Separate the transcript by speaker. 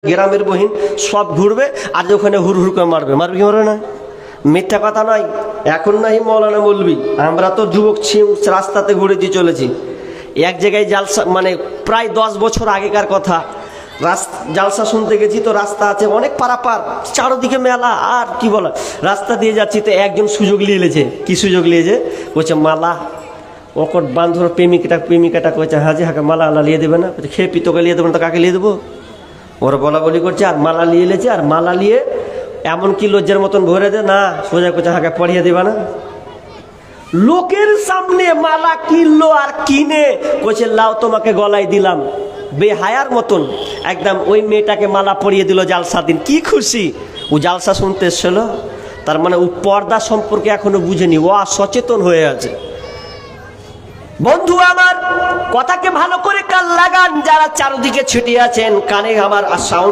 Speaker 1: গ্রামের বহিন সব ঘুরবে আর ওখানে হুর হুর করে মারবে, মারবে কি মারবে না? মিথ্যা কথা নয়। এখন নাই মৌলানা বলবি, আমরা তো যুবক রাস্তাতে ঘুরেছি চলেছি। এক জায়গায় জালসা, মানে প্রায় 10 বছর আগেকার কথা, জালসা শুনতে গেছি তো রাস্তা আছে অনেক পারাপার, চারোদিকে মেলা আর কি বলা, রাস্তা দিয়ে যাচ্ছি তো একজন সুযোগ নিয়েছে। কি সুযোগ নিয়েছে? বলছে মালা ওকট বান্ধব প্রেমিকাটা কয়েছে হাজি হাকে মালা আলা লিয়ে দেবে না? খেয়ে পিতকে লিয়ে দেবো না তো কাকে লিয়ে দেবো? ওরা বলা বলি করছে আর মালা নিয়ে এলেছে, আর মালা নিয়ে এমন কি লজ্জার মতন ভরে দে না, সোজা করছে হাকে পড়িয়ে দেবে না। লোকের সামনে মালা কিনলো আর কিনে কইছে লাও তোমাকে গলায় দিলাম, বেহায়ার মতন একদম ওই মেয়েটাকে মালা পরিয়ে দিল জালসা দিন। কি খুশি! ও জালসা শুনতে এসছিল, তার মানে ও পর্দা সম্পর্কে এখনো বুঝেনি, ও সচেতন হয়ে আছে। বন্ধু আমার, কথাকে ভালো করে কান লাগান, যারা চারদিকে ছিটিয়ে আছেন কানে আমার সাউন্ড